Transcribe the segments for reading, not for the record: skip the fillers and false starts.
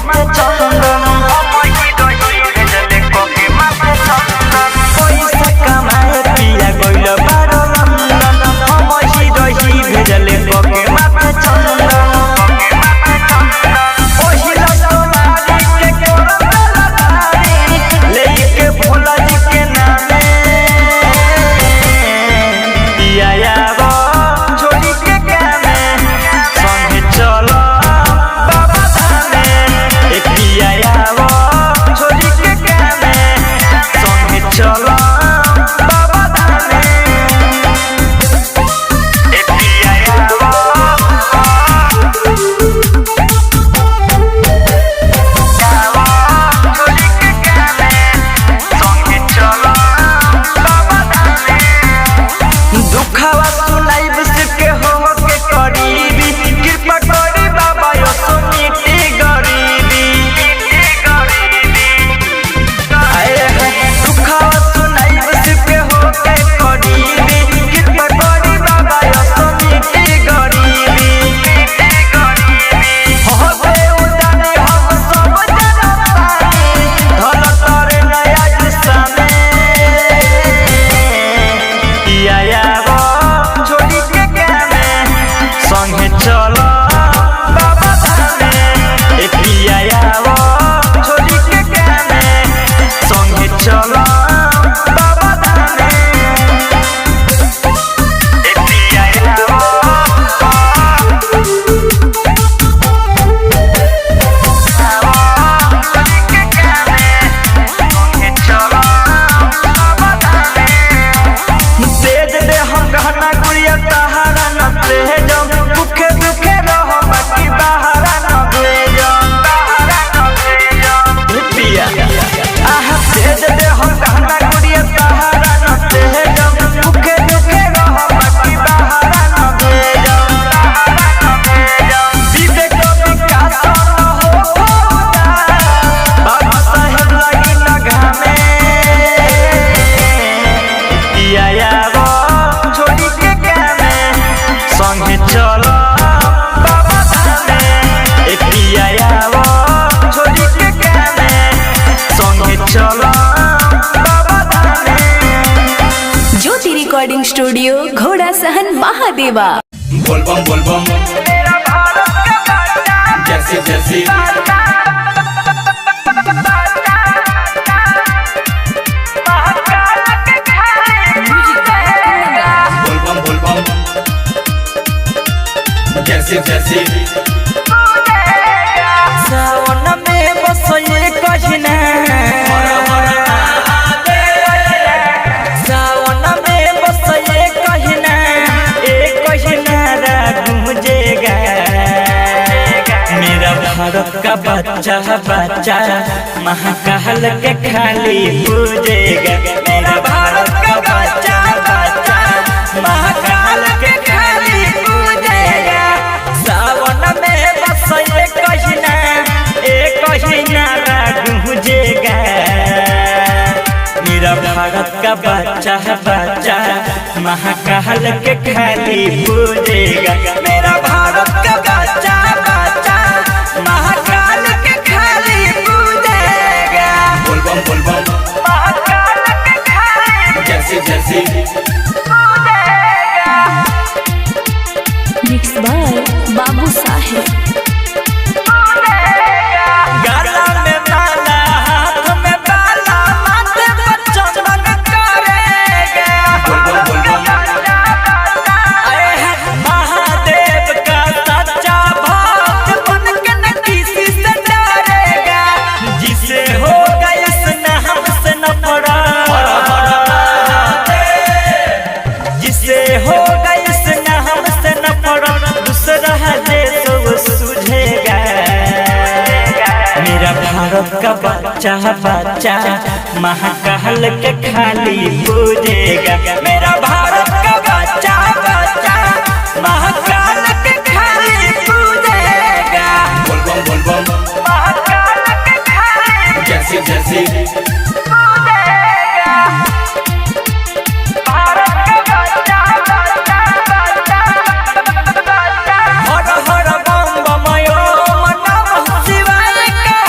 माथे चंदन पैसा कमाए पिया गइल बारो लंदन हम ही रही भेजले कोके माथे चंदन ओहिला सोनारी के कोरला तारी लेके भोला जी के नामे पिया यावो छोड़ी के कामे संगे चलो बाबा धामे ए पिया यावो छोड़ी के कामे संगे चलो बाबा धामे ए पिया यावो छोड़ी के कामे संगे चलो बाबा धामे दुखवा सुनाइब सिके हो के करीबी कृपा करी बाबा यो सुनीति गरीबी आए दुखवा सुनाइब सिके हो के करीबी कृपा करी बाबा यो सुनीति गरीबी हो बे उजाने हम सब जनतानी धल तोरे नया जुसामे पिया यावो छोड़ी के कामे संगे चलो बाबा धामे ए पिया यावो छोड़ी के कामे संगे चलो बाबा धामे ए पिया यावो छोड़ी के कामे संगे चलो बाबा धामे तेज दे हम गहना गुड़िया तहारा न भेजो भूखे भूखे रहो बाकी बहारा न भेजो पिया आहा तेज दे हम गहना गुड़िया तहारा न भेजो भूखे भूखे रहो बाकी बहारा न भेजो विवेक विकास न हो फौजा बाबा साहेब लगी न घामे पिया यावो छोड़ी के कामे संगे चलो बाबा धामे ए पिया यावो छोड़ी के कामे संगे चलो बाबा धामे ज्योति रिकॉर्डिंग स्टूडियो घोड़ा सहन महादेवा। बोलबम जैसी जैसी बोलबम जैसी जैसी सावन में बसये कहिना सावन में बसये कहिना एक कहिना गूंजेगा मेरा भारत का बच्चा बच्चा महाकाल के खाली पूजेगा मेरा भारत का बच्चा बच्चा महाकाल के खाली पूजेगा सावन में बसये कहिना एक कहिना गूंजेगा मेरा भारत का बच्चा बच्चा महाकाल के खाली पूजेगा मेरा भारत का बच्चा बच्चा महाकाल के खाली पूजेगा बोलबम महाकाल के खाली जैसी जैसी मिक्स बाय बाबू साहेब। गला में माला हाथ में बाला माथे पर चंदन करेगा आए हैं महादेव का सच्चा भक्त बन के न किसी से डरेगा जिसे होगा इस नाम से न पड़ा जिसे होगा इस नाम से न पड़ा दूसरा है तो सूझेगा मेरा भारत का बच्चा बच्चा महाकाल के खाली पूजेगा मेरा भारत का बच्चा बच्चा महाकाल के खाली पूजेगा बोलबम महाकाल के खाली जैसी जैसी पूजेगा भारत का बच्चा बच्चा बच्चा हर हर बम बम यो नमः शिवाय का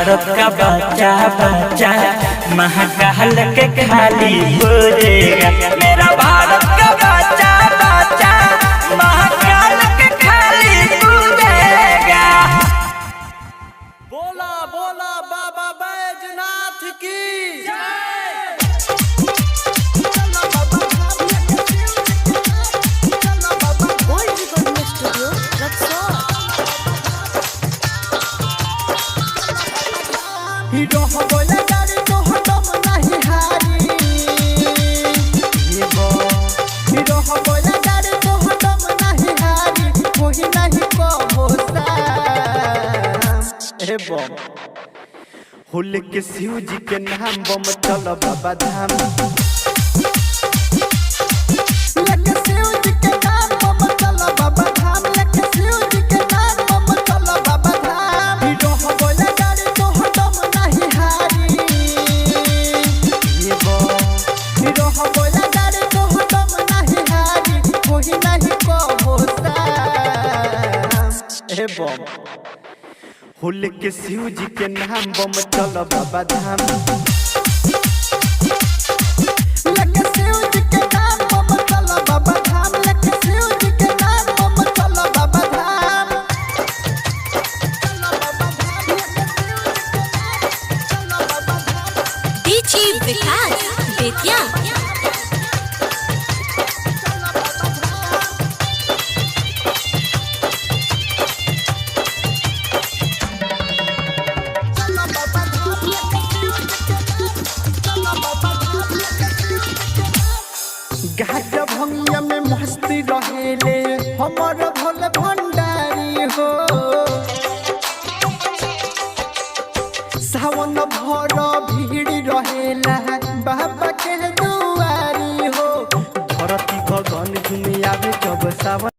भारत का बच्चा बच्चा महाकाल के खाली पूजेगा। मेरा भारत का बच्चा बच्चा महाकाल के खाली पूजेगा। बोला बोला बाबा बैजनाथ की हीरो हो बोला गाड़ी तो हटम नहीं हारी। हीरो हो बोला गाड़ी तो हटम नहीं हारी। कोई नहीं को होता ए बम हुल के शिव जी के नाम बम चल बाबा धाम। लेके शिव जी के नाम बम चल बाबा धाम। लेके शिव जी के नाम बम चल बाबा धाम। हीरो हो बोला गाड़ी तो हटम नहीं हारी। हीरो हो बोला गाड़ी तो हटम नहीं हारी। कोई नहीं को होता ए बम हुल के शिव जी के नाम बम चल बाबा धाम। लेके शिव जी के नाम बम चल बाबा धाम। लेके शिव जी के नाम बम चल बाबा धाम। डीजे विकास बेतिया। गाजा भंगिया में मस्ती रहेले हमर भोले भंडारी हो। सावन भर भीड़ रहेला बाबा के दुआरी हो। धरती गगन घूमे आवे जब सावन